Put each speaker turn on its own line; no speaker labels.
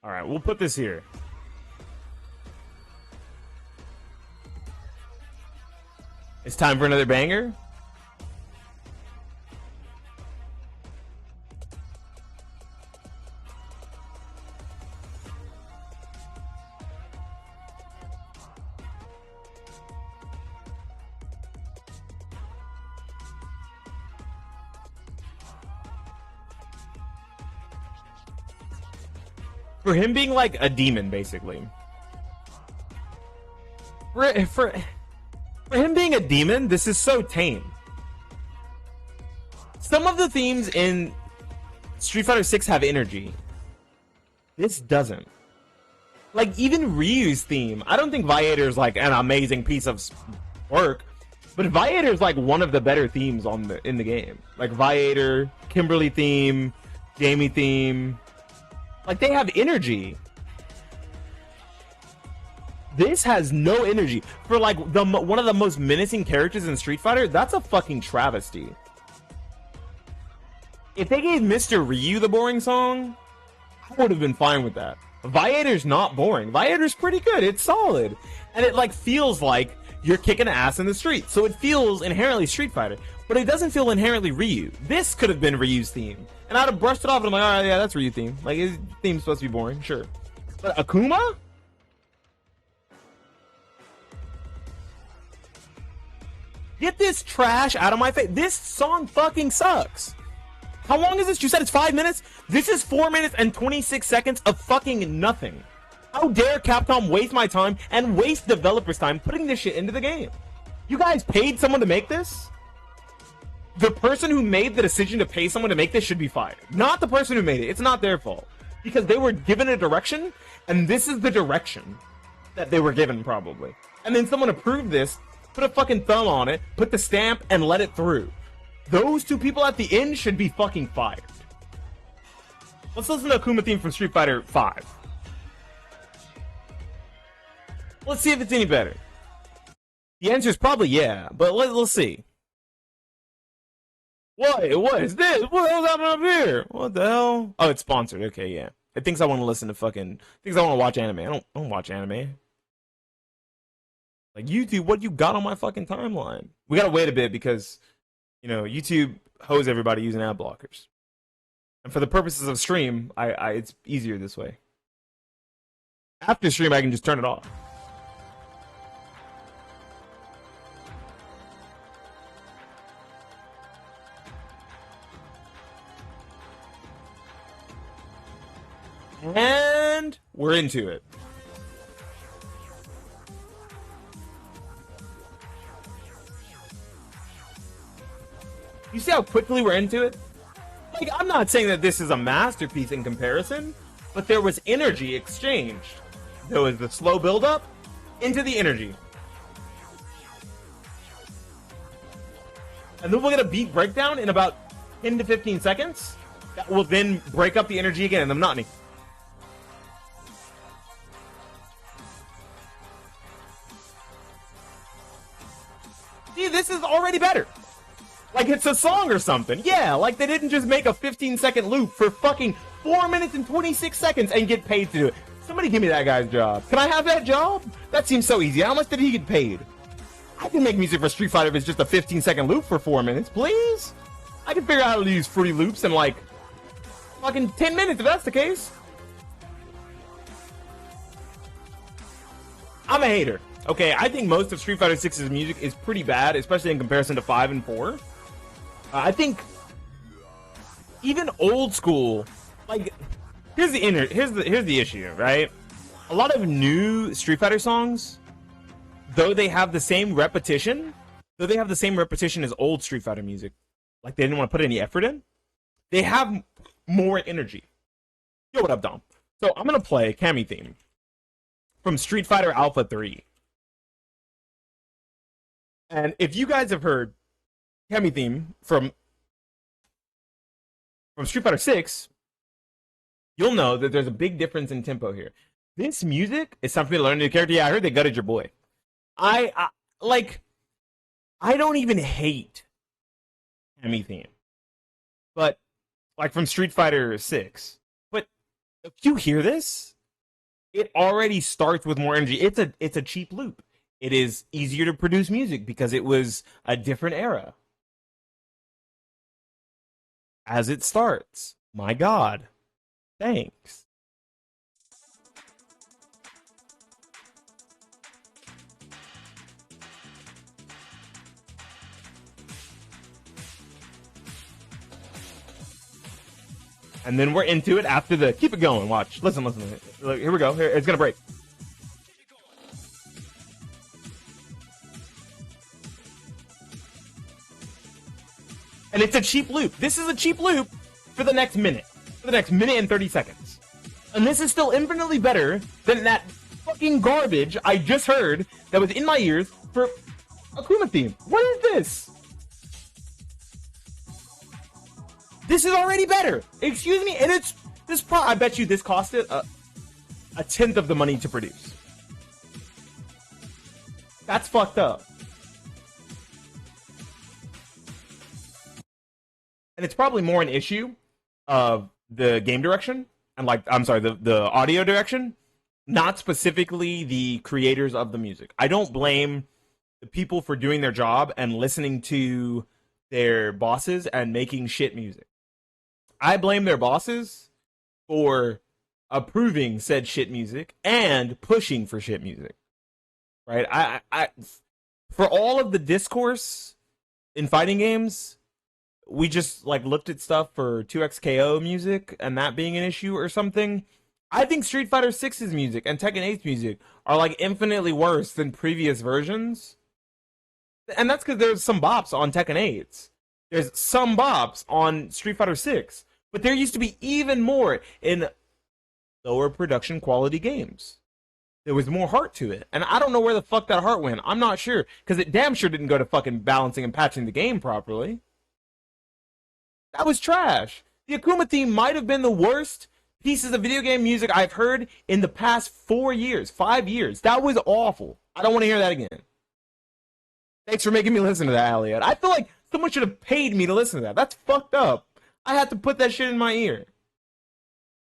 All right, we'll put this here. It's time for another banger. For him being like a demon, basically. For him being a demon, this is so tame. Some of the themes in Street Fighter 6 have energy. This doesn't. Like, even Ryu's theme, I don't think Viator is like an amazing piece of work, but Viator is like one of the better themes in the game. Like Viator, Kimberly theme, Jamie theme. Like, they have energy. This has no energy. For like one of the most menacing characters in Street Fighter, that's a fucking travesty. If they gave Mr. Ryu the boring song, I would have been fine with that. Viator's not boring. Viator's pretty good. It's solid. And it like feels like you're kicking ass in the street. So it feels inherently Street Fighter, but it doesn't feel inherently Ryu. This could have been Ryu's theme. And I'd have brushed it off and I'm like, all right, yeah, that's Ryu theme. Like, his theme's supposed to be boring, sure. But Akuma? Get this trash out of my face. This song fucking sucks. How long is this? You said it's 5 minutes? This is 4 minutes and 26 seconds of fucking nothing. How dare Capcom waste my time and waste developers' time putting this shit into the game? You guys paid someone to make this? The person who made the decision to pay someone to make this should be fired. Not the person who made it. It's not their fault. Because they were given a direction, and this is the direction that they were given, probably. And then someone approved this, put a fucking thumb on it, put the stamp, and let it through. Those two people at the end should be fucking fired. Let's listen to Akuma theme from Street Fighter 5. Let's see if it's any better. The answer is probably yeah, but let's see. What is this? What the hell's happening up here? What the hell? Oh, it's sponsored. Okay, yeah. It thinks I want to listen to fucking... thinks I want to watch anime. I don't watch anime. Like, YouTube, what you got on my fucking timeline? We gotta wait a bit because, you know, YouTube hose everybody using ad blockers. And for the purposes of stream, it's easier this way. After stream, I can just turn it off. And we're into it. You see how quickly we're into it? Like, I'm not saying that this is a masterpiece in comparison, but there was energy exchanged. There was the slow build-up into the energy. And then we'll get a beat breakdown in about 10 to 15 seconds. That will then break up the energy again and the monotony. See, this is already better. Like it's a song or something. Yeah, like they didn't just make a 15-second loop for fucking 4 minutes and 26 seconds and get paid to do it. Somebody give me that guy's job. Can I have that job? That seems so easy. How much did he get paid? I can make music for Street Fighter if it's just a 15-second loop for 4 minutes, please. I can figure out how to use Fruity Loops in like fucking 10 minutes if that's the case. I'm a hater. Okay, I think most of Street Fighter 6's music is pretty bad, especially in comparison to 5 and 4. I think even old school, like here's the issue, right? A lot of new Street Fighter songs, though they have the same repetition as old Street Fighter music, like they didn't want to put any effort in, they have more energy. Yo, what up, Dom? So I'm gonna play Cammy theme from Street Fighter Alpha 3. And if you guys have heard Cammy theme from Street Fighter 6, you'll know that there's a big difference in tempo here. This music is something to learn new character. Yeah, I heard they gutted your boy. I don't even hate Cammy theme, but like from Street Fighter 6. But if you hear this, it already starts with more energy. It's a cheap loop. It is easier to produce music because it was a different era. As it starts, my God, thanks. And then we're into it after the keep it going. Watch, listen. Look, here we go. Here, it's gonna break. And it's a cheap loop. This is a cheap loop for the next minute. For the next minute and 30 seconds. And this is still infinitely better than that fucking garbage I just heard that was in my ears for Akuma theme. What is this? This is already better. Excuse me, and it's this. I bet you this costed a tenth of the money to produce. That's fucked up. And it's probably more an issue of the game direction and I'm sorry, the audio direction, not specifically the creators of the music. I don't blame the people for doing their job and listening to their bosses and making shit music. I blame their bosses for approving said shit music and pushing for shit music. Right? I for all of the discourse in fighting games, we just looked at stuff for 2XKO music and that being an issue or something. I think Street Fighter 6's music and Tekken 8's music are infinitely worse than previous versions. And that's because there's some bops on Tekken 8's. There's some bops on Street Fighter 6. But there used to be even more in lower production quality games. There was more heart to it. And I don't know where the fuck that heart went. I'm not sure. Because it damn sure didn't go to fucking balancing and patching the game properly. That was trash. The Akuma theme might have been the worst pieces of video game music I've heard in the past 4 years, 5 years. That was awful. I don't want to hear that again. Thanks for making me listen to that, Elliot. I feel like someone should have paid me to listen to that. That's fucked up. I had to put that shit in my ear.